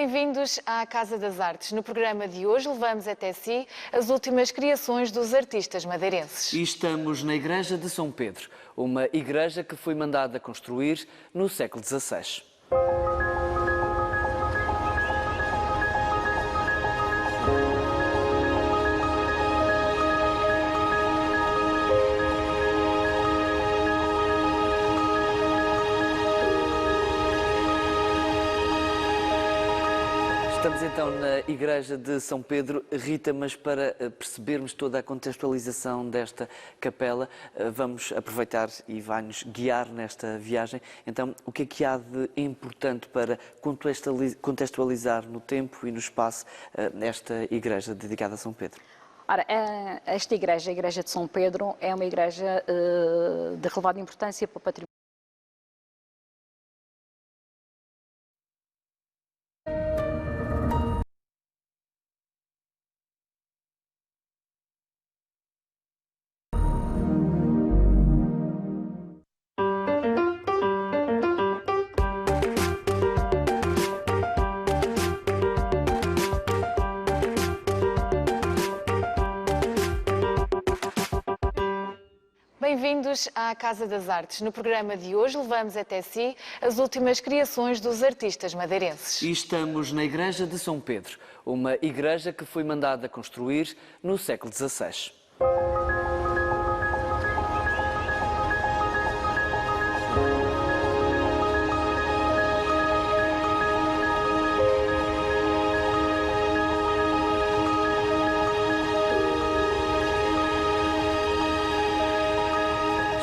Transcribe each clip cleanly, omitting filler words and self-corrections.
Bem-vindos à Casa das Artes. No programa de hoje levamos até si as últimas criações dos artistas madeirenses. E estamos na Igreja de São Pedro, uma igreja que foi mandada construir no século XVI. Estamos então na Igreja de São Pedro. Rita, mas para percebermos toda a contextualização desta capela, vamos aproveitar e vai-nos guiar nesta viagem. Então, o que há de importante para contextualizar no tempo e no espaço esta igreja dedicada a São Pedro? Ora, esta igreja, a Igreja de São Pedro, é uma igreja de relevante importância para o património. Bem-vindos à Casa das Artes. No programa de hoje levamos até si as últimas criações dos artistas madeirenses. E estamos na Igreja de São Pedro, uma igreja que foi mandada construir no século XVI.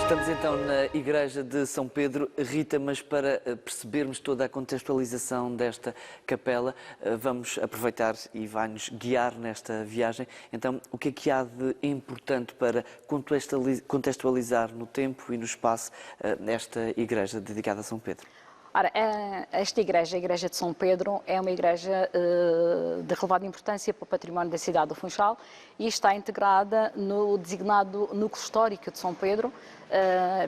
Estamos então na Igreja de São Pedro. Rita, mas para percebermos toda a contextualização desta capela, vamos aproveitar e vai-nos guiar nesta viagem. Então, o que há de importante para contextualizar no tempo e no espaço esta igreja dedicada a São Pedro? Ora, esta igreja, a Igreja de São Pedro, é uma igreja de relevante importância para o património da cidade do Funchal e está integrada no designado núcleo histórico de São Pedro,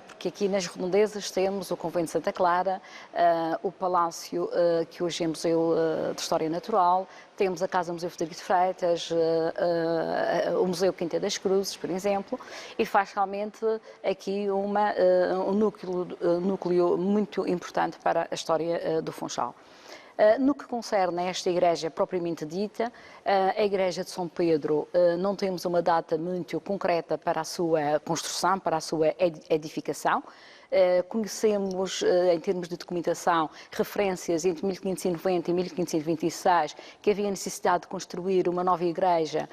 porque aqui nas redondezas temos o Convento de Santa Clara, o Palácio, que hoje é Museu de História Natural, temos a Casa Museu Frederico de Freitas, o Museu Quinta das Cruzes, por exemplo, e faz realmente aqui um núcleo muito importante para a história do Funchal. No que concerne a esta igreja propriamente dita, a Igreja de São Pedro, não temos uma data muito concreta para a sua construção, para a sua edificação. Conhecemos, em termos de documentação, referências entre 1590 e 1526, que havia necessidade de construir uma nova igreja,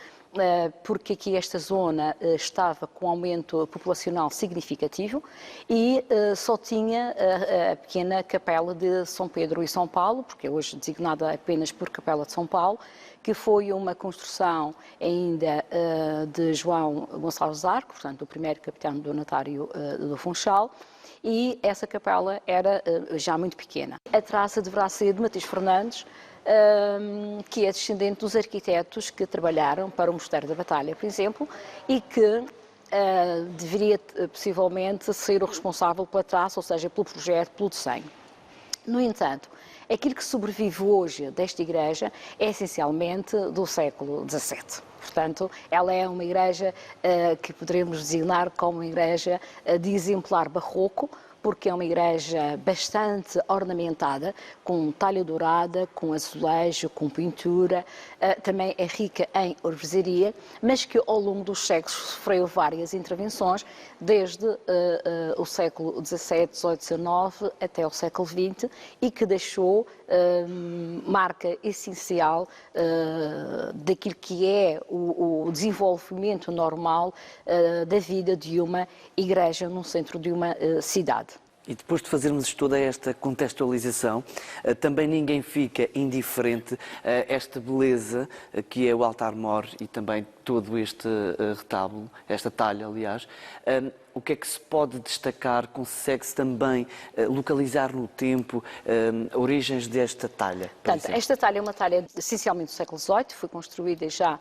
porque aqui esta zona estava com um aumento populacional significativo e só tinha a pequena capela de São Pedro e São Paulo, porque é hoje designada apenas por Capela de São Paulo, que foi uma construção ainda de João Gonçalves Arco, portanto, o primeiro capitão donatário do Funchal, e essa capela era já muito pequena. A traça deverá ser de Matias Fernandes, que é descendente dos arquitetos que trabalharam para o Mosteiro da Batalha, por exemplo, e que deveria possivelmente ser o responsável pela traça, ou seja, pelo projeto, pelo desenho. No entanto, aquilo que sobrevive hoje desta igreja é essencialmente do século XVII. Portanto, ela é uma igreja que poderemos designar como uma igreja de exemplar barroco, porque é uma igreja bastante ornamentada, com talha dourada, com azulejo, com pintura, também é rica em orvesaria, mas que ao longo dos séculos sofreu várias intervenções, desde o século XVII, XVIII, XIX até o século XX, e que deixou marca essencial daquilo que é o desenvolvimento normal da vida de uma igreja no centro de uma cidade. E depois de fazermos toda esta contextualização, também ninguém fica indiferente a esta beleza que é o altar-mor e também todo este retábulo, esta talha, aliás. O que é que se pode destacar? Consegue-se também localizar no tempo origens desta talha? Portanto, esta talha é uma talha essencialmente do século XVIII, foi construída já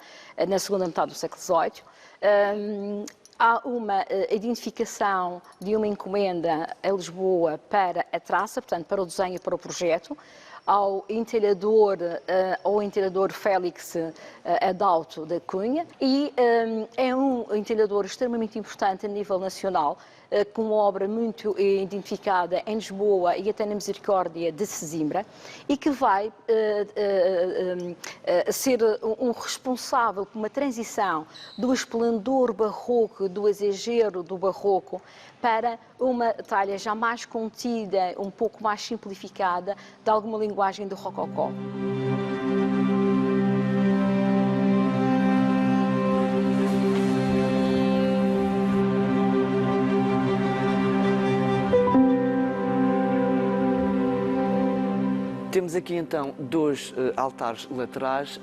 na segunda metade do século XVIII. Há uma identificação de uma encomenda a Lisboa para a traça, portanto, para o desenho e para o projeto. ao entalhador Félix Adalto da Cunha, e é um entalhador extremamente importante a nível nacional, com uma obra muito identificada em Lisboa e até na Misericórdia de Sesimbra, e que vai ser um responsável por uma transição do esplendor barroco, do exagero do barroco, para uma talha já mais contida, um pouco mais simplificada, de alguma linguagem do rococó. Temos aqui então dois altares laterais,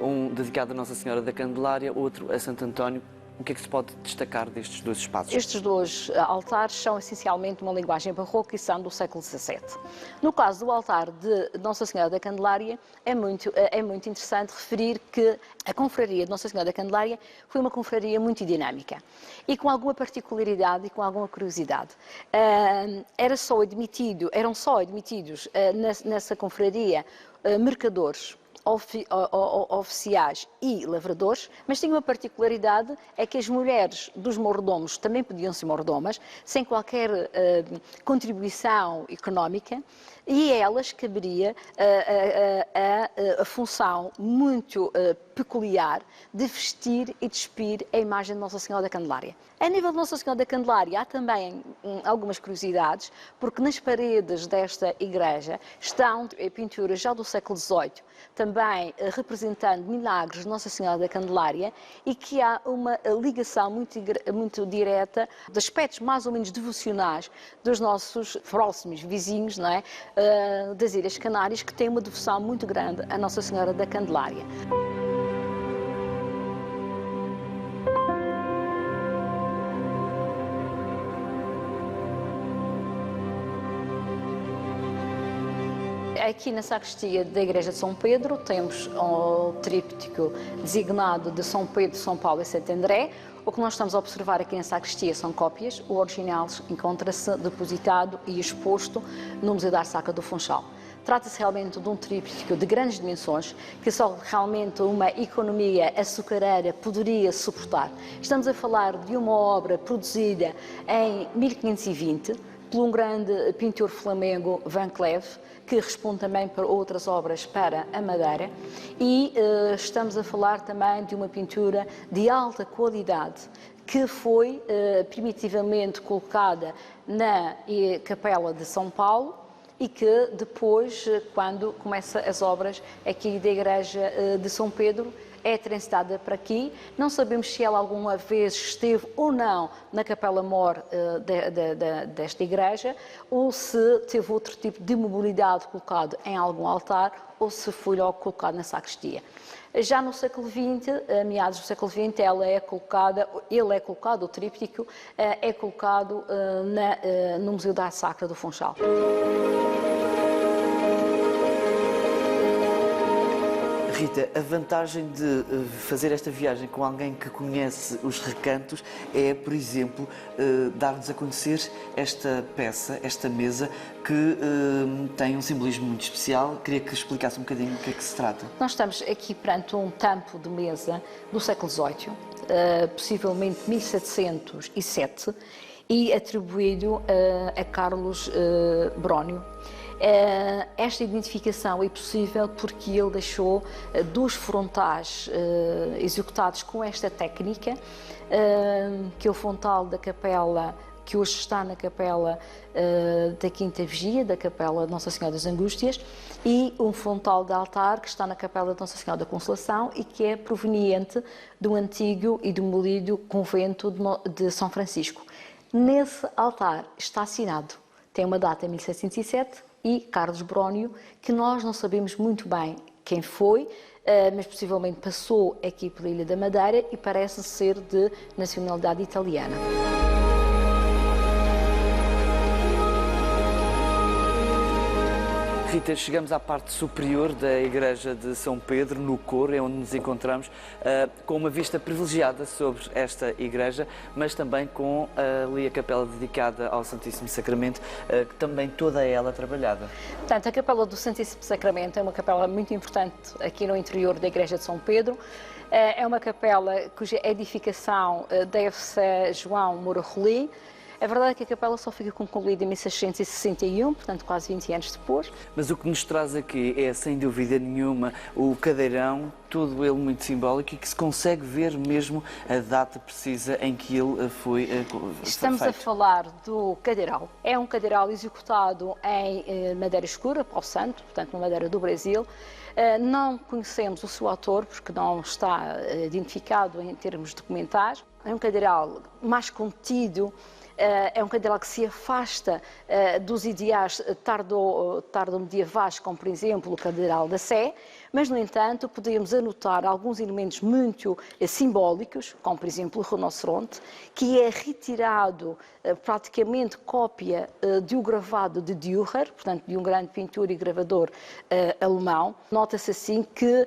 um dedicado a Nossa Senhora da Candelária, outro a Santo António. O que é que se pode destacar destes dois espaços? Estes dois altares são essencialmente uma linguagem barroca e são do século XVII. No caso do altar de Nossa Senhora da Candelária, é muito interessante referir que a confraria de Nossa Senhora da Candelária foi uma confraria muito dinâmica e com alguma particularidade e com alguma curiosidade. Eram só admitidos nessa confraria mercadores, oficiais e lavradores, mas tinha uma particularidade, é que as mulheres dos mordomos também podiam ser mordomas, sem qualquer contribuição económica, e a elas caberia a função muito peculiar de vestir e despir a imagem de Nossa Senhora da Candelária. A nível de Nossa Senhora da Candelária há também algumas curiosidades, porque nas paredes desta igreja estão pinturas já do século XVIII, também representando milagres de Nossa Senhora da Candelária, e que há uma ligação muito direta de aspectos mais ou menos devocionais dos nossos próximos vizinhos, não é? Das Ilhas Canárias, que têm uma devoção muito grande a Nossa Senhora da Candelária. Aqui na sacristia da Igreja de São Pedro temos o tríptico designado de São Pedro, São Paulo e Santo André. O que nós estamos a observar aqui na sacristia são cópias. O original encontra-se depositado e exposto no Museu da Arte Sacra do Funchal. Trata-se realmente de um tríptico de grandes dimensões, que só realmente uma economia açucareira poderia suportar. Estamos a falar de uma obra produzida em 1520, por um grande pintor flamengo, Van Cleve, que responde também para outras obras para a Madeira, e estamos a falar também de uma pintura de alta qualidade, que foi primitivamente colocada na Capela de São Paulo, e que depois, quando começam as obras aqui da Igreja de São Pedro, é transitada para aqui. Não sabemos se ela alguma vez esteve ou não na Capela-Mor desta igreja, ou se teve outro tipo de mobilidade colocado em algum altar, ou se foi logo colocado na sacristia. Já no século XX, a meados do século XX, o tríptico é colocado no Museu da Arte Sacra do Funchal. Rita, a vantagem de fazer esta viagem com alguém que conhece os recantos é, por exemplo, dar-nos a conhecer esta peça, esta mesa, que tem um simbolismo muito especial. Queria que explicasse um bocadinho o que é que se trata. Nós estamos aqui perante um tampo de mesa do século XVIII, possivelmente 1707, e atribuído a Carlos Brónio. Esta identificação é possível porque ele deixou dois frontais executados com esta técnica, que é o frontal da capela, que hoje está na capela da Quinta Vigia, da capela de Nossa Senhora das Angústias, e um frontal de altar que está na capela de Nossa Senhora da Consolação e que é proveniente do antigo e demolido convento de São Francisco. Nesse altar está assinado, tem uma data 1707, e Carlos Brónio, que nós não sabemos muito bem quem foi, mas possivelmente passou aqui pela Ilha da Madeira e parece ser de nacionalidade italiana. Rita, chegamos à parte superior da Igreja de São Pedro, no coro, é onde nos encontramos, com uma vista privilegiada sobre esta igreja, mas também com ali a capela dedicada ao Santíssimo Sacramento, que também toda ela trabalhada. Portanto, a capela do Santíssimo Sacramento é uma capela muito importante aqui no interior da Igreja de São Pedro. É uma capela cuja edificação deve-se a João Moura Rolim. É verdade que a capela só fica concluída em 1661, portanto quase 20 anos depois. Mas o que nos traz aqui é, sem dúvida nenhuma, o cadeirão, todo ele muito simbólico, e que se consegue ver mesmo a data precisa em que ele foi Estamos feito. a falar do cadeiral. É um cadeiral executado em madeira escura, pau santo, portanto uma madeira do Brasil. Não conhecemos o seu autor, porque não está identificado em termos documentais. É um cadeiral mais contido. É um cadeiral que se afasta dos ideais tardo-medievais, como por exemplo o cadeiral da Sé, mas no entanto podemos anotar alguns elementos muito simbólicos, como por exemplo o rinoceronte, que é retirado praticamente cópia de um gravado de Dürer, portanto de um grande pintor e gravador alemão. Nota-se assim que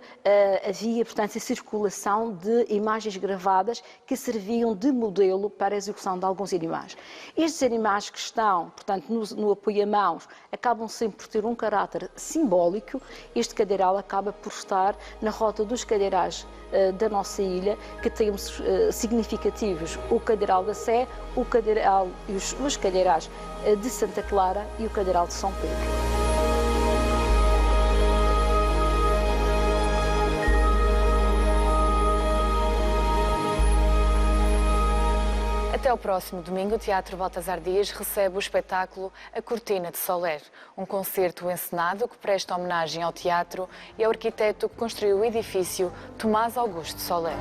havia, portanto, a circulação de imagens gravadas que serviam de modelo para a execução de alguns animais. Estes animais que estão, portanto, no apoia-mãos, acabam sempre por ter um caráter simbólico. Este cadeiral acaba por estar na rota dos cadeirais da nossa ilha, que temos significativos: o cadeiral da Sé, o cadeiral e os cadeirais de Santa Clara e o cadeiral de São Pedro. Até o próximo domingo, o Teatro Baltasar Dias recebe o espetáculo A Cortina de Soler, um concerto encenado que presta homenagem ao teatro e ao arquiteto que construiu o edifício, Tomás Augusto Soler.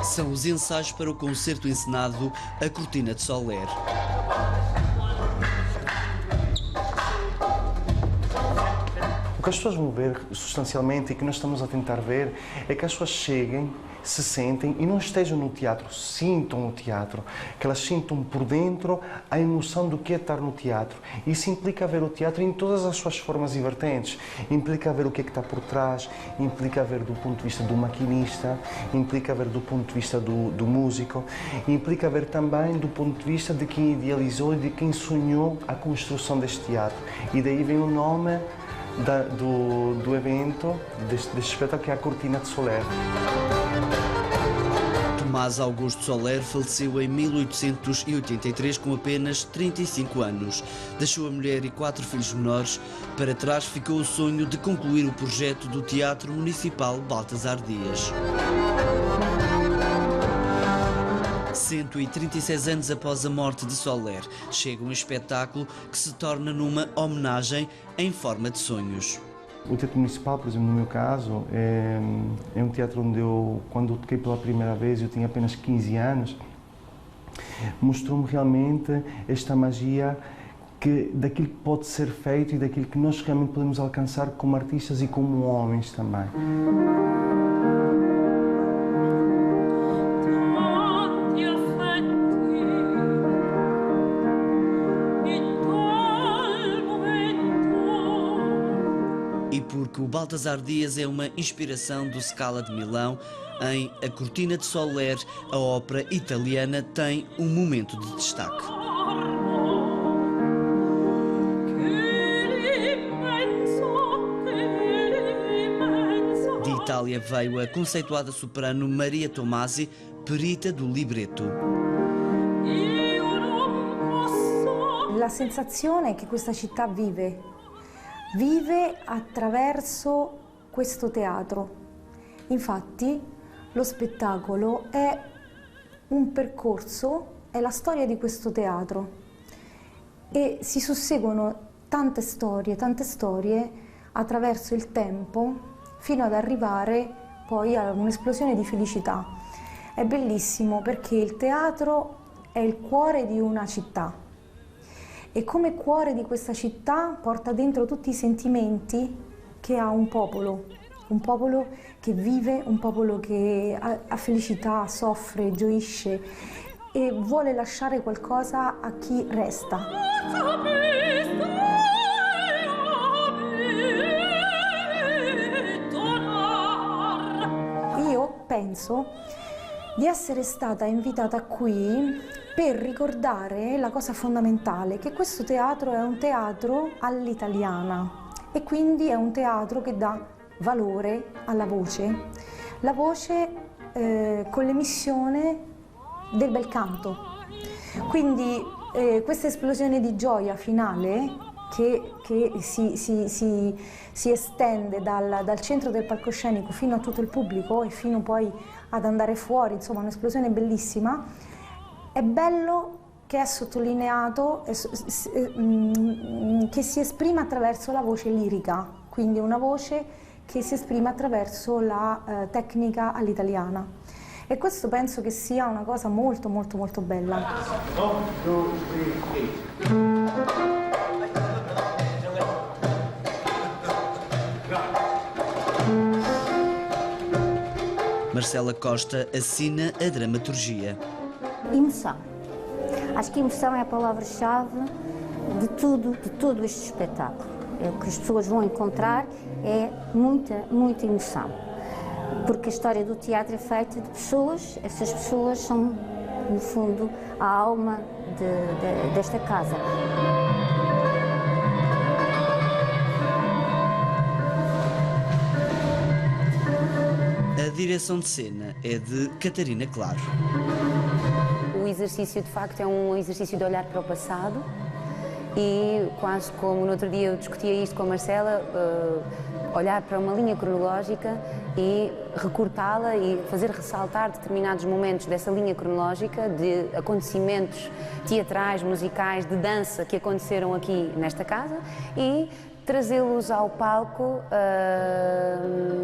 São os ensaios para o concerto encenado A Cortina de Soler. O que as pessoas vão ver substancialmente e que nós estamos a tentar ver é que as pessoas cheguem, se sentem e não estejam no teatro, sintam o teatro, que elas sintam por dentro a emoção do que é estar no teatro. Isso implica ver o teatro em todas as suas formas e vertentes. Implica ver o que é que está por trás, implica ver do ponto de vista do maquinista, implica ver do ponto de vista do músico, implica ver também do ponto de vista de quem idealizou e de quem sonhou a construção deste teatro. E daí vem o nome do evento, deste espetáculo, que é A Cortina de Soler. Tomás Augusto Soler faleceu em 1883 com apenas 35 anos. Deixou a mulher e 4 filhos menores. Para trás ficou o sonho de concluir o projeto do Teatro Municipal Baltasar Dias. 136 anos após a morte de Soler, chega um espetáculo que se torna numa homenagem em forma de sonhos. O Teatro Municipal, por exemplo, no meu caso, é um teatro onde quando eu toquei pela primeira vez, eu tinha apenas 15 anos, mostrou-me realmente esta magia daquilo que pode ser feito e daquilo que nós realmente podemos alcançar como artistas e como homens também. Porque o Baltasar Dias é uma inspiração do Scala de Milão, em A Cortina de Soler, a ópera italiana tem um momento de destaque. De Itália veio a conceituada soprano Maria Tomasi, perita do libretto. La sensazione che questa città vive attraverso questo teatro. Infatti lo spettacolo è un percorso, è la storia di questo teatro e si susseguono tante storie attraverso il tempo fino ad arrivare poi a un'esplosione di felicità. È bellissimo perché il teatro è il cuore di una città. E come cuore di questa città porta dentro tutti i sentimenti che ha un popolo che vive, un popolo che ha felicità, soffre, gioisce e vuole lasciare qualcosa a chi resta. Io penso di essere stata invitata qui per ricordare la cosa fondamentale, che questo teatro è un teatro all'italiana e quindi è un teatro che dà valore alla voce. La voce con l'emissione del bel canto. Quindi questa esplosione di gioia finale che si estende dal centro del palcoscenico fino a tutto il pubblico e fino poi ad andare fuori, insomma un'esplosione bellissima, è bello che è sottolineato, che si esprime attraverso la voce lirica, quindi una voce che si esprime attraverso la tecnica all'italiana. E questo penso che sia una cosa molto molto molto bella. 1, 2, 3, Marcela Costa assina a dramaturgia. Emoção. Acho que emoção é a palavra-chave de todo este espetáculo. O que as pessoas vão encontrar é muita emoção. Porque a história do teatro é feita de pessoas, essas pessoas são, no fundo, a alma desta casa. A direção de cena é de Catarina Claro. O exercício, de facto, é um exercício de olhar para o passado e, quase como no outro dia eu discutia isto com a Marcela, olhar para uma linha cronológica e recortá-la e fazer ressaltar determinados momentos dessa linha cronológica de acontecimentos teatrais, musicais, de dança que aconteceram aqui nesta casa e trazê-los ao palco,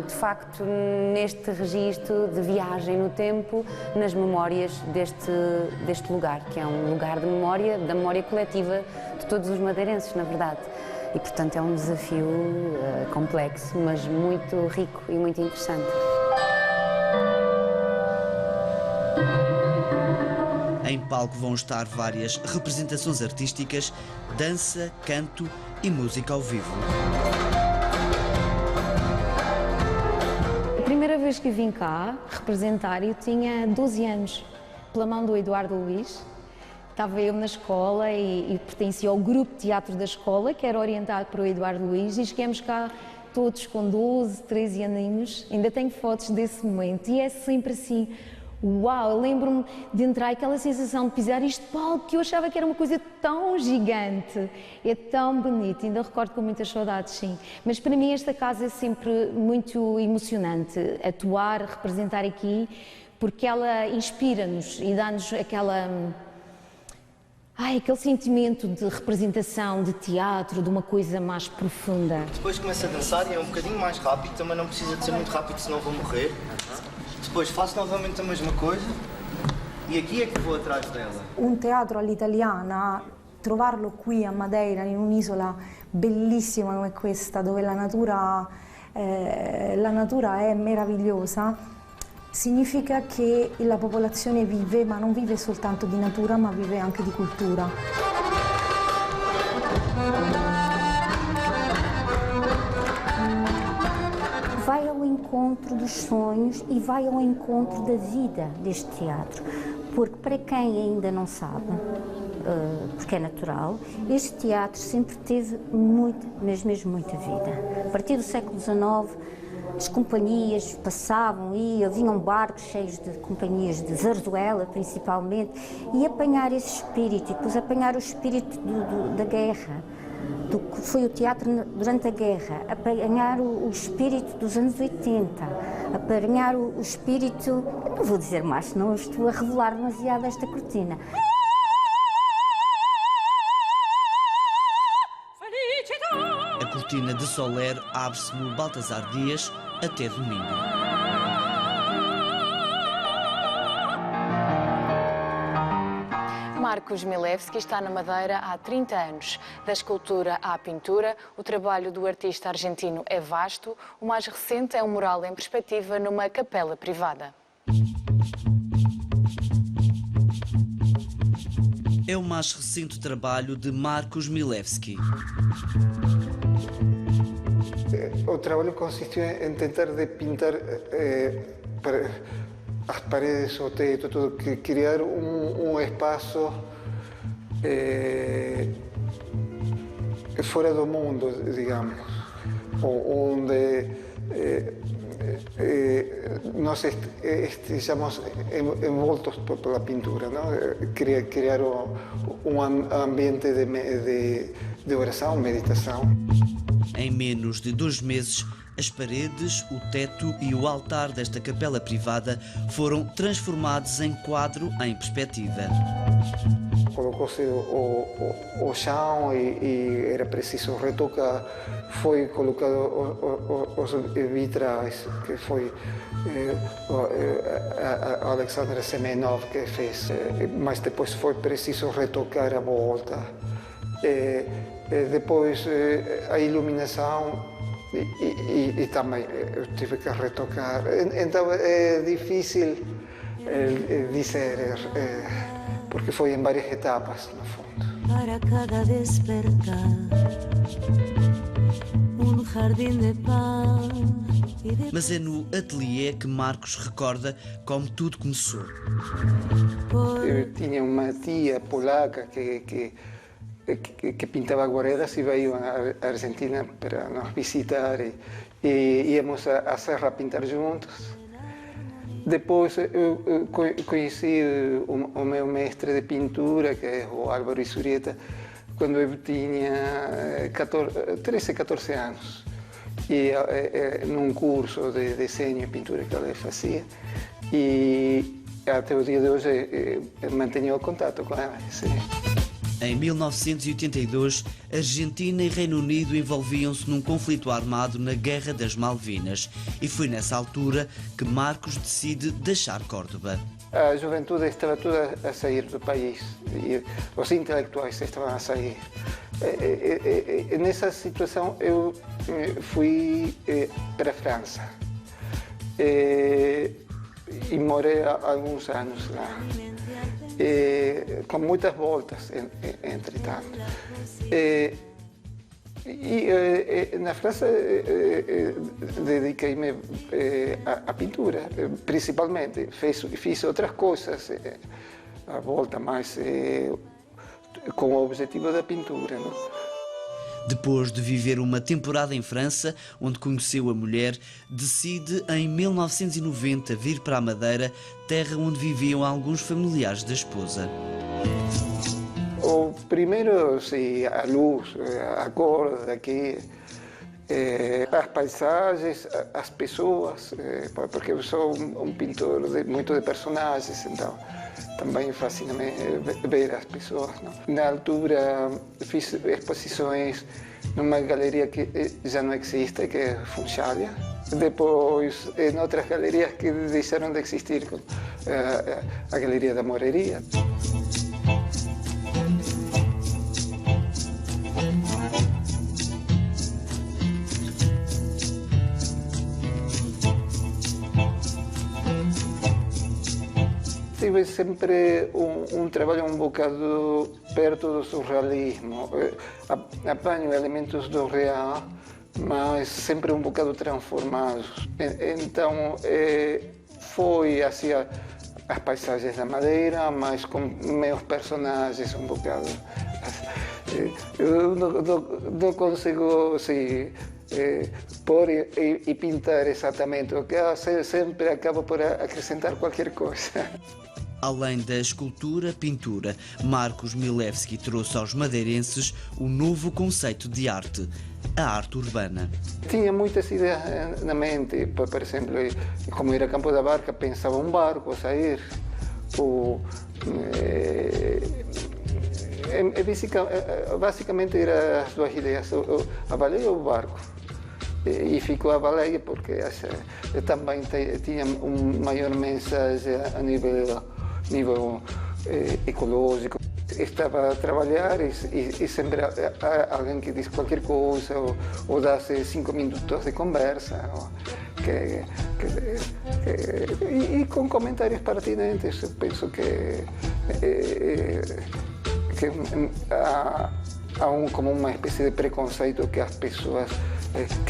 de facto, neste registro de viagem no tempo, nas memórias deste lugar, que é um lugar de memória, da memória coletiva de todos os madeirenses, na verdade. E, portanto, é um desafio complexo, mas muito rico e muito interessante. Em palco vão estar várias representações artísticas, dança, canto e música ao vivo. A primeira vez que vim cá representar, eu tinha 12 anos, pela mão do Eduardo Luís. Estava eu na escola e pertencia ao grupo de teatro da escola, que era orientado por Eduardo Luís, e chegamos cá todos com 12, 13 aninhos. Ainda tenho fotos desse momento e é sempre assim, uau, eu lembro-me de entrar, aquela sensação de pisar este palco que eu achava que era uma coisa tão gigante, é tão bonito, ainda recordo com muitas saudades, sim. Mas para mim esta casa é sempre muito emocionante, atuar, representar aqui, porque ela inspira-nos e dá-nos aquele sentimento de representação, de teatro, de uma coisa mais profunda. Depois começo a dançar e é um bocadinho mais rápido, também não precisa de ser muito rápido, senão vou morrer. Depois faço novamente a mesma coisa e aqui é que vou atrás dela. Un teatro all'italiana, trovarlo qui a Madeira, in un'isola bellissima come questa, dove la natura è meravigliosa, significa che la popolazione vive, ma non vive soltanto di natura, ma vive anche di cultura. Vai ao encontro dos sonhos e vai ao encontro da vida deste teatro. Porque para quem ainda não sabe, porque é natural, este teatro sempre teve muita, mas mesmo muita vida. A partir do século XIX, as companhias passavam e vinham barcos cheios de companhias de zarzuela, principalmente, e apanhar esse espírito, e depois apanhar o espírito da guerra, do que foi o teatro durante a guerra, apanhar o espírito dos anos 80, apanhar o espírito, não vou dizer mais, senão estou a revelar demasiado esta cortina. A cortina de Soler abre-se no Baltasar Dias até domingo. Marcos Milevski está na Madeira há 30 anos. Da escultura à pintura, o trabalho do artista argentino é vasto. O mais recente é um mural em perspectiva numa capela privada. É o mais recente trabalho de Marcos Milewski. O trabalho consistiu em tentar pintar as paredes, o teto, tudo, criar um espaço fora do mundo, digamos, onde nós estejamos envoltos pela pintura, não? Criar um ambiente de oração, meditação. Em menos de 2 meses, as paredes, o teto e o altar desta capela privada foram transformados em quadro em perspectiva. Colocou-se o chão e era preciso retocar. Foi colocado os vitrais, que foi a Alexandra Semenov que fez, mas depois foi preciso retocar a volta. Depois a iluminação e também eu tive que retocar. Então é difícil dizer, porque foi em várias etapas, no fundo. Para cada despertar, jardim de paz. Mas é no ateliê que Marcos recorda como tudo começou. Eu tinha uma tia polaca que pintava aguarelas e veio à Argentina para nos visitar e íamos à serra a pintar juntos. Depois eu conheci o meu mestre de pintura, que é o Álvaro Isurieta, quando eu tinha 13, 14 anos. E num curso de desenho e pintura que ele fazia. E até o dia de hoje mantenho o contato com ela. Sim. Em 1982, Argentina e Reino Unido envolviam-se num conflito armado na Guerra das Malvinas e foi nessa altura que Marcos decide deixar Córdoba. A juventude estava toda a sair do país e os intelectuais estavam a sair. Nessa situação eu fui para a França e morei há alguns anos lá. Com muitas voltas, entretanto. Na França dediquei-me à pintura, principalmente. Fiz outras coisas à volta, mas com o objetivo da pintura. Não? Depois de viver uma temporada em França, onde conheceu a mulher, decide em 1990 vir para a Madeira, terra onde viviam alguns familiares da esposa. O primeiro, sim, a luz, a cor daqui, as paisagens, as pessoas, porque eu sou um pintor muito de personagens, então também fascina-me ver as pessoas. Não? Na altura fiz exposições numa galeria que já não existe, que é Funchal. Depois em outras galerias que deixaram de existir, como a Galeria da Moreria. Tive sempre um trabalho um bocado perto do surrealismo. Apanho elementos do real, mas sempre um bocado transformados. Então, foi assim as paisagens da Madeira, mas com meus personagens um bocado. Eu não consigo assim, pôr e pintar exatamente, porque sempre acabo por acrescentar qualquer coisa. Além da escultura, pintura, Marcos Milewski trouxe aos madeirenses o novo conceito de arte, a arte urbana. Tinha muitas ideias na mente, por exemplo, como ir a Campo da Barca, pensava um barco a sair, basicamente eram as duas ideias, a baleia ou o barco. E ficou a baleia porque também tinha uma maior mensagem a nível ecológico. Estava a trabalhar e sempre há alguém que diz qualquer coisa ou dá-se 5 minutos de conversa e com comentários pertinentes. Eu penso que porque há como uma espécie de preconceito que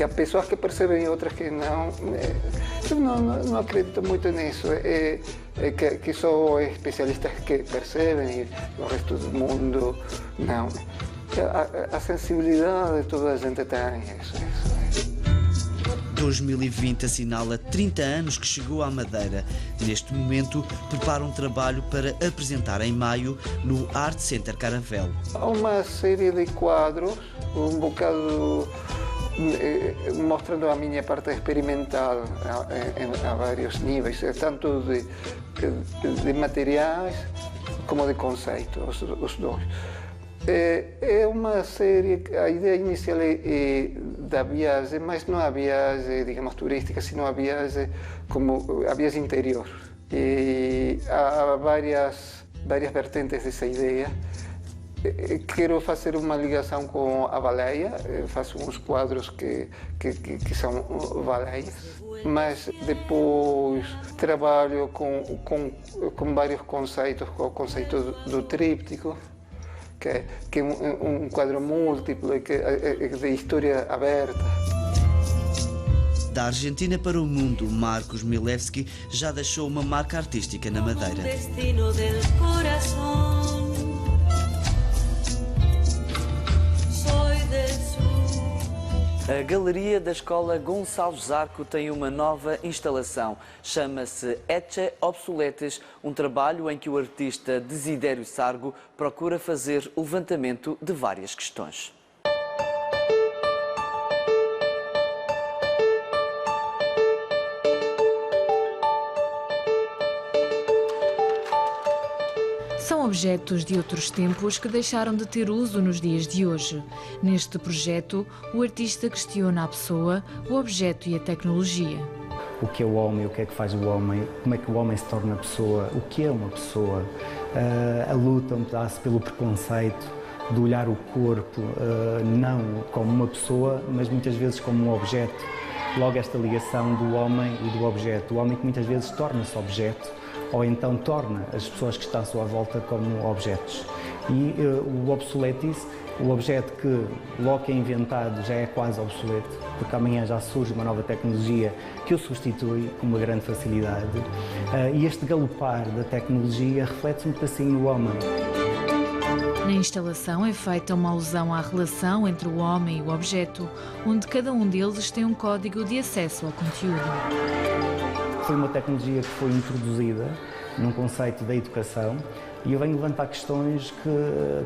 há pessoas que percebem e outras que não. Eu não acredito muito nisso. Que só especialistas que percebem e o resto do mundo não. A sensibilidade toda a gente tem isso. 2020 assinala 30 anos que chegou à Madeira. Neste momento, prepara um trabalho para apresentar em maio no Art Center Caravel. Há uma série de quadros, um bocado mostrando a minha parte experimental a vários níveis, tanto de materiais como de conceito, os dois. É uma série, a ideia inicial é da viagem, mas não a viagem, digamos, turística, sino a viagem interior. E há várias vertentes dessa ideia. Quero fazer uma ligação com a baleia, faço uns quadros que são baleias, mas depois trabalho com vários conceitos, com o conceito do tríptico, que é um quadro múltiplo, de história aberta. Da Argentina para o mundo, Marcos Milevski já deixou uma marca artística na Madeira. A Galeria da Escola Gonçalves Zarco tem uma nova instalação. Chama-se Etche Obsoletes, um trabalho em que o artista Desidério Sargo procura fazer o levantamento de várias questões. São objetos de outros tempos que deixaram de ter uso nos dias de hoje. Neste projeto, o artista questiona a pessoa, o objeto e a tecnologia. O que é o homem, o que é que faz o homem, como é que o homem se torna pessoa, o que é uma pessoa, a luta um pedaço pelo preconceito, de olhar o corpo não como uma pessoa, mas muitas vezes como um objeto. Logo esta ligação do homem e do objeto. O homem que muitas vezes torna-se objeto, ou então torna as pessoas que estão à sua volta como objetos. E o obsoletis, o objeto que logo que é inventado já é quase obsoleto, porque amanhã já surge uma nova tecnologia que o substitui com uma grande facilidade. E este galopar da tecnologia reflete um pedacinho o homem. Na instalação é feita uma alusão à relação entre o homem e o objeto, onde cada um deles tem um código de acesso ao conteúdo. Foi uma tecnologia que foi introduzida num conceito da educação e eu venho levantar questões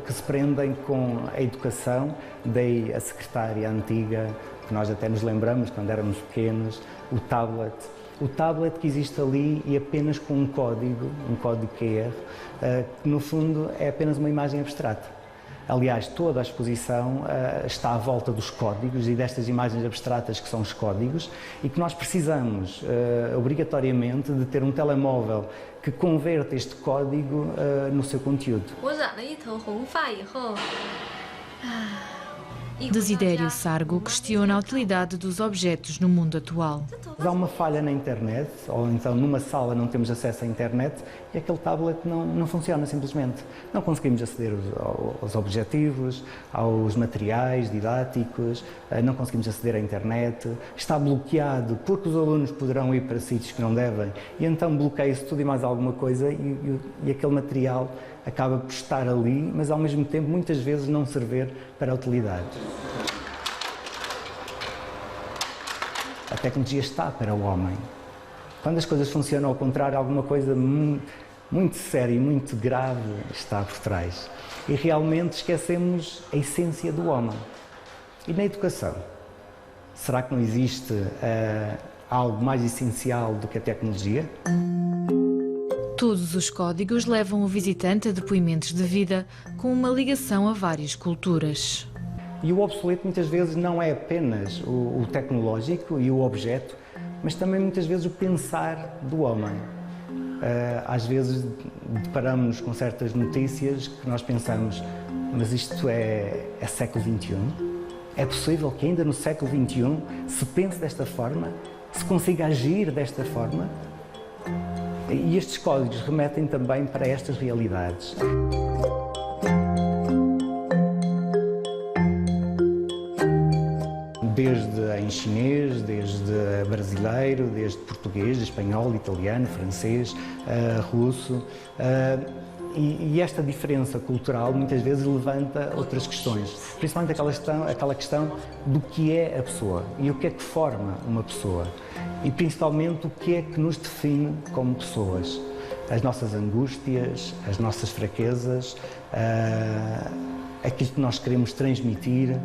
que se prendem com a educação. Dei a secretária antiga, que nós até nos lembramos quando éramos pequenos, o tablet. O tablet que existe ali e apenas com um código QR, que no fundo é apenas uma imagem abstrata. Aliás, toda a exposição está à volta dos códigos e destas imagens abstratas que são os códigos e que nós precisamos, obrigatoriamente, de ter um telemóvel que converta este código no seu conteúdo. Desidério Sargo questiona a utilidade dos objetos no mundo atual. Há uma falha na internet, ou então numa sala não temos acesso à internet e aquele tablet não funciona simplesmente. Não conseguimos aceder aos objetivos, aos materiais didáticos, não conseguimos aceder à internet, está bloqueado porque os alunos poderão ir para sítios que não devem e então bloqueia-se tudo e mais alguma coisa e aquele material acaba por estar ali, mas ao mesmo tempo muitas vezes não servir para a utilidade. A tecnologia está para o homem. Quando as coisas funcionam ao contrário, alguma coisa muito séria e muito grave está por trás. E realmente esquecemos a essência do homem. E na educação? Será que não existe algo mais essencial do que a tecnologia? Todos os códigos levam o visitante a depoimentos de vida com uma ligação a várias culturas. E o obsoleto muitas vezes não é apenas o tecnológico e o objeto, mas também muitas vezes o pensar do homem. Às vezes deparamos-nos com certas notícias que nós pensamos, mas isto é século XXI? É possível que ainda no século XXI se pense desta forma? Se consiga agir desta forma? E estes códigos remetem também para estas realidades. desde em chinês, desde brasileiro, desde português, espanhol, italiano, francês, russo. E esta diferença cultural muitas vezes levanta outras questões, principalmente aquela questão do que é a pessoa e o que é que forma uma pessoa e principalmente o que é que nos define como pessoas. As nossas angústias, as nossas fraquezas, aquilo que nós queremos transmitir.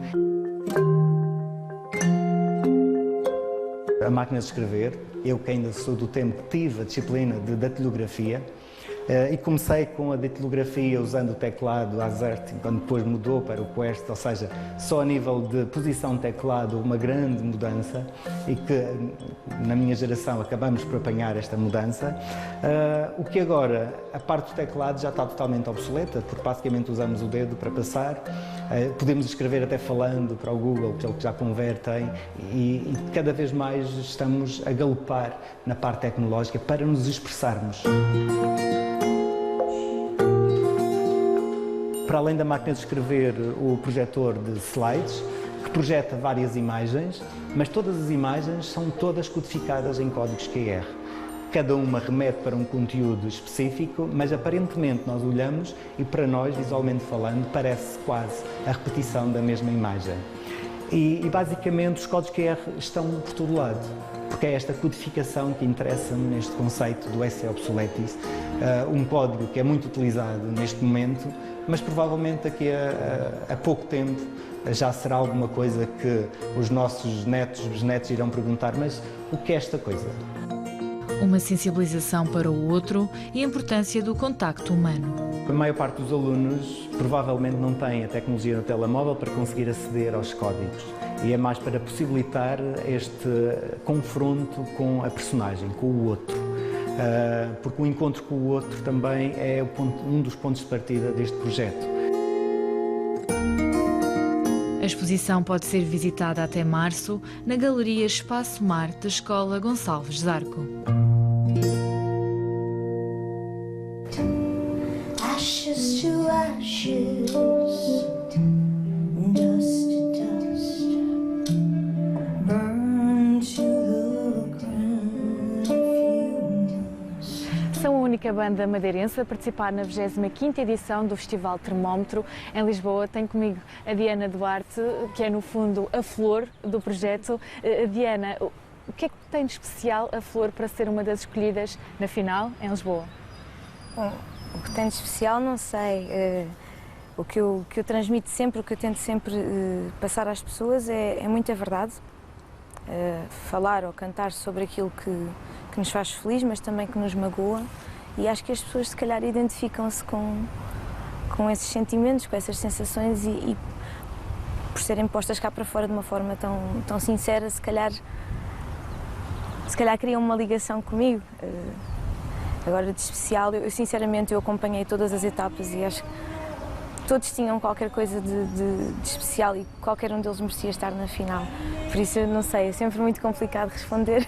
A máquina de escrever, eu que ainda sou do tempo que tive a disciplina de datilografia, e comecei com a datilografia usando o teclado AZERTY, quando depois mudou para o Quest, ou seja, só a nível de posição de teclado uma grande mudança e que na minha geração acabamos por apanhar esta mudança. O que agora, a parte do teclado já está totalmente obsoleta, porque basicamente usamos o dedo para passar, podemos escrever até falando para o Google, que é o que já convertem, e cada vez mais estamos a galopar na parte tecnológica para nos expressarmos. Para além da máquina de escrever, o projetor de slides, que projeta várias imagens, mas todas as imagens são todas codificadas em códigos QR. Cada uma remete para um conteúdo específico, mas aparentemente nós olhamos e para nós, visualmente falando, parece quase a repetição da mesma imagem. E basicamente os códigos QR estão por todo lado, porque é esta codificação que interessa-me neste conceito do SE Obsoletis, um código que é muito utilizado neste momento, mas provavelmente daqui a pouco tempo já será alguma coisa que os nossos netos, bisnetos irão perguntar, mas o que é esta coisa? Uma sensibilização para o outro e a importância do contacto humano. A maior parte dos alunos provavelmente não tem a tecnologia no telemóvel para conseguir aceder aos códigos e é mais para possibilitar este confronto com a personagem, com o outro. Porque o encontro com o outro também é um dos pontos de partida deste projeto. A exposição pode ser visitada até março na Galeria Espaço Mar da Escola Gonçalves Zarco. Ashes to ashes, dust to dust, burn to the ground. São a única banda madeirense a participar na 25ª edição do Festival Termómetro em Lisboa. Tenho comigo a Diana Duarte, que é no fundo a flor do projeto. Diana, o que é que tem de especial a flor para ser uma das escolhidas na final em Lisboa? Bom, o que tem de especial não sei. O que eu transmito sempre, o que eu tento sempre passar às pessoas é muita verdade. Falar ou cantar sobre aquilo que nos faz feliz, mas também que nos magoa. E acho que as pessoas se calhar identificam-se com esses sentimentos, com essas sensações e por serem postas cá para fora de uma forma tão sincera, se calhar criam uma ligação comigo. Agora de especial, eu sinceramente acompanhei todas as etapas e acho que todos tinham qualquer coisa de especial e qualquer um deles merecia estar na final. Por isso, eu não sei, é sempre muito complicado responder.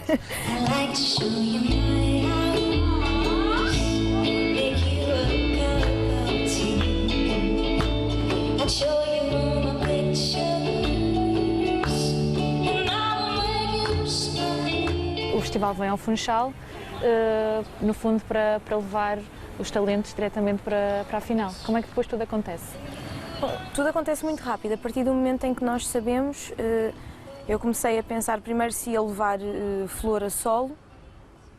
O festival vem ao Funchal, no fundo para levar os talentos diretamente para a final. Como é que depois tudo acontece? Bom, tudo acontece muito rápido. A partir do momento em que nós sabemos, eu comecei a pensar primeiro se ia levar flor a solo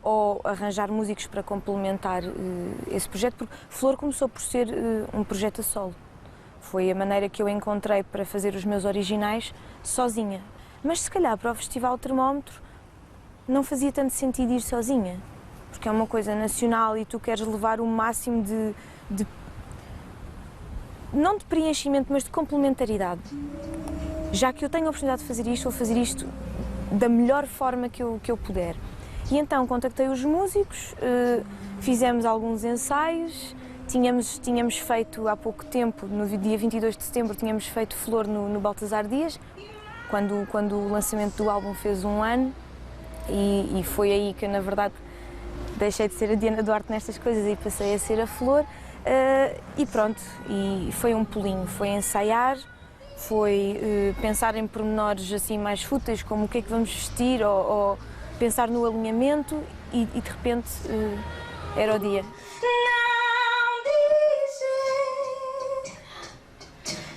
ou arranjar músicos para complementar esse projeto, porque Flor começou por ser um projeto a solo. Foi a maneira que eu encontrei para fazer os meus originais sozinha. Mas se calhar para o Festival Termómetro não fazia tanto sentido ir sozinha, porque é uma coisa nacional e tu queres levar o máximo não de preenchimento, mas de complementaridade. Já que eu tenho a oportunidade de fazer isto, vou fazer isto da melhor forma que eu puder. E então contactei os músicos, fizemos alguns ensaios, tínhamos feito há pouco tempo, no dia 22 de setembro, tínhamos feito Flor no Baltasar Dias, quando o lançamento do álbum fez 1 ano, e foi aí que eu, na verdade, deixei de ser a Diana Duarte nestas coisas e passei a ser a Flor, e pronto, e foi um pulinho, foi ensaiar, foi pensar em pormenores assim mais fúteis, como o que é que vamos vestir, ou pensar no alinhamento e de repente era o dia.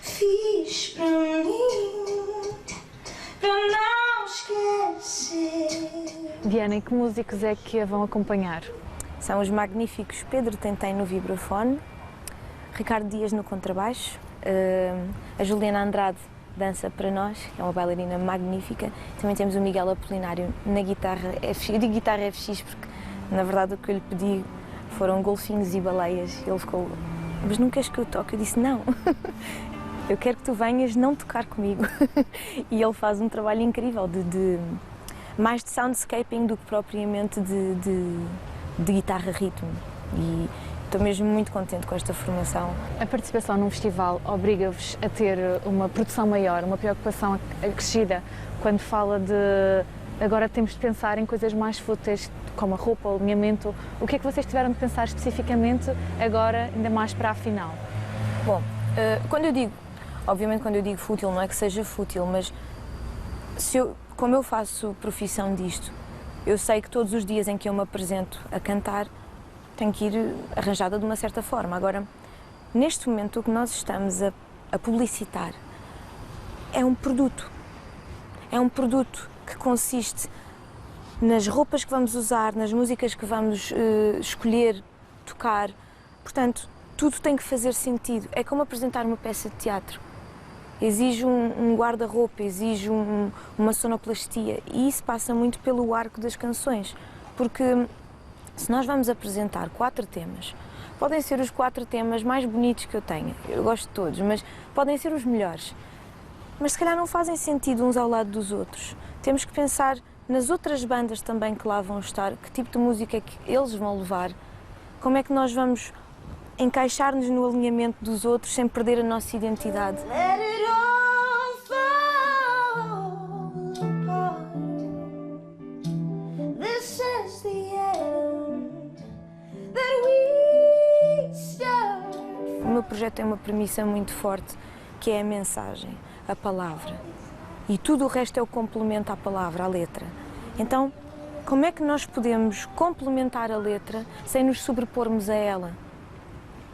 Fiz para mim, para não esquecer. Diana, e que músicos é que a vão acompanhar? São os magníficos Pedro Tentém no vibrafone, Ricardo Dias no contrabaixo, a Juliana Andrade dança para nós, que é uma bailarina magnífica. Também temos o Miguel Apolinário na guitarra FX. Eu digo guitarra FX porque, na verdade, o que eu lhe pedi foram golfinhos e baleias. Ele ficou, mas não queres que eu toque? Eu disse, não. Eu quero que tu venhas não tocar comigo. E ele faz um trabalho incrível, mais de soundscaping do que propriamente de guitarra-ritmo. E estou mesmo muito contente com esta formação. A participação num festival obriga-vos a ter uma produção maior, uma preocupação acrescida, quando fala de agora temos de pensar em coisas mais fúteis, como a roupa, o alinhamento. O que é que vocês tiveram de pensar especificamente agora, ainda mais para a final? Bom, obviamente quando eu digo fútil, não é que seja fútil, mas como eu faço profissão disto, eu sei que todos os dias em que eu me apresento a cantar, tenho que ir arranjada de uma certa forma. Agora, neste momento, o que nós estamos a publicitar é um produto. É um produto que consiste nas roupas que vamos usar, nas músicas que vamos escolher, tocar. Portanto, tudo tem que fazer sentido. É como apresentar uma peça de teatro. Exige um guarda-roupa, exige uma sonoplastia, e isso passa muito pelo arco das canções, porque se nós vamos apresentar 4 temas, podem ser os 4 temas mais bonitos que eu tenha, eu gosto de todos, mas podem ser os melhores, mas se calhar não fazem sentido uns ao lado dos outros. Temos que pensar nas outras bandas também que lá vão estar, que tipo de música é que eles vão levar, como é que nós vamos encaixar-nos no alinhamento dos outros sem perder a nossa identidade. Let it all fall apart. This is the end that we start. O meu projeto tem uma premissa muito forte, que é a mensagem, a palavra. E tudo o resto é o complemento à palavra, à letra. Então, como é que nós podemos complementar a letra sem nos sobrepormos a ela?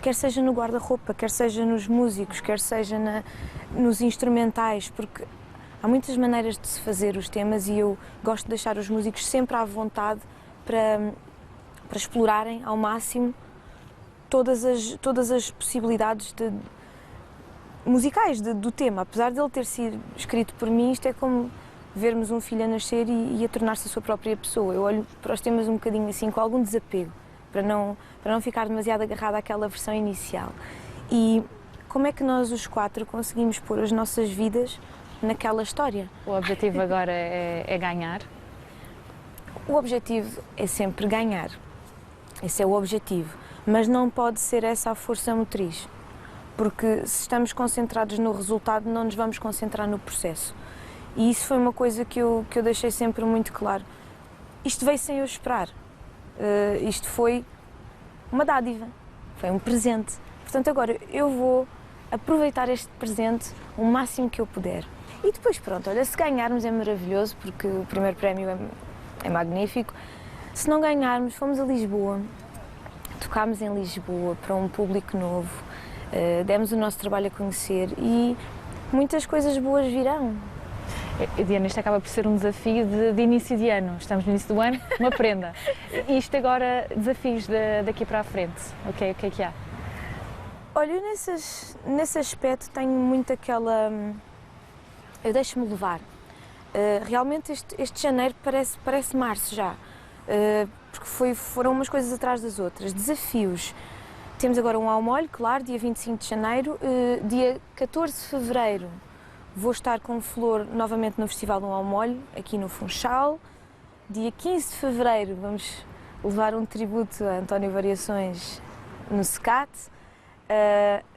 Quer seja no guarda-roupa, quer seja nos músicos, quer seja nos instrumentais, porque há muitas maneiras de se fazer os temas e eu gosto de deixar os músicos sempre à vontade para explorarem ao máximo todas as possibilidades musicais do tema. Apesar de ele ter sido escrito por mim, isto é como vermos um filho a nascer e a tornar-se a sua própria pessoa. Eu olho para os temas um bocadinho assim, com algum desapego, para não ficar demasiado agarrada àquela versão inicial. E como é que nós, os 4, conseguimos pôr as nossas vidas naquela história? O objetivo agora é ganhar? O objetivo é sempre ganhar. Esse é o objetivo. Mas não pode ser essa a força motriz. Porque se estamos concentrados no resultado, não nos vamos concentrar no processo. E isso foi uma coisa que eu deixei sempre muito claro. Isto veio sem eu esperar. Isto foi uma dádiva, foi um presente. Portanto, agora eu vou aproveitar este presente o máximo que eu puder. E depois, pronto, olha, se ganharmos é maravilhoso, porque o primeiro prémio é magnífico. Se não ganharmos, fomos a Lisboa, tocámos em Lisboa para um público novo, demos o nosso trabalho a conhecer e muitas coisas boas virão. Diana, isto acaba por ser um desafio de início de ano. Estamos no início do ano, uma prenda. E isto agora, desafios daqui para a frente. O que é que há? Olha, eu nesse aspecto tenho muito aquela... Eu deixo-me levar. Realmente este janeiro parece março já. Porque foram umas coisas atrás das outras. Desafios. Temos agora um ao molho, claro, dia 25 de janeiro. Dia 14 de fevereiro vou estar com Flor novamente no Festival do ao Molho, aqui no Funchal. Dia 15 de fevereiro vamos levar um tributo a António Variações no SECAT.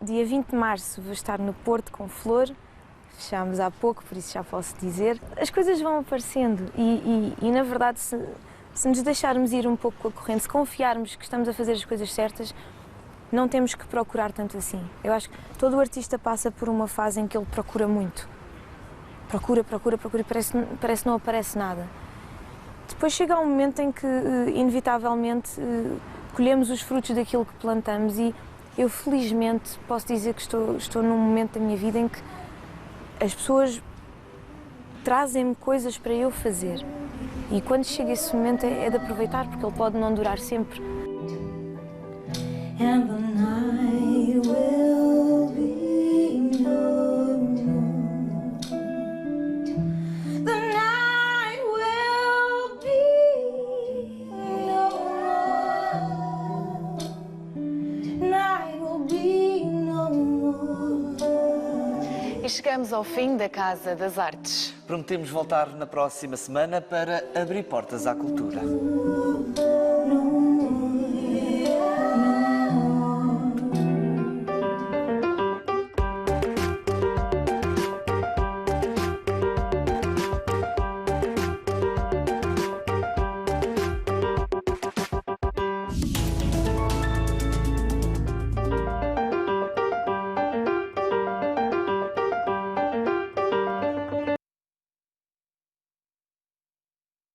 Dia 20 de março vou estar no Porto com Flor. Fechámos há pouco, por isso já posso dizer. As coisas vão aparecendo e na verdade, se nos deixarmos ir um pouco com a corrente, se confiarmos que estamos a fazer as coisas certas, não temos que procurar tanto assim. Eu acho que todo o artista passa por uma fase em que ele procura muito. Procura e parece não aparece nada. Depois chega um momento em que, inevitavelmente, colhemos os frutos daquilo que plantamos e eu, felizmente, posso dizer que estou num momento da minha vida em que as pessoas trazem-me coisas para eu fazer. E quando chega esse momento é de aproveitar, porque ele pode não durar sempre. And the night will be no more. The night will be no more. Night will be no more. E chegamos ao fim da Casa das Artes. Prometemos voltar na próxima semana para abrir portas à cultura.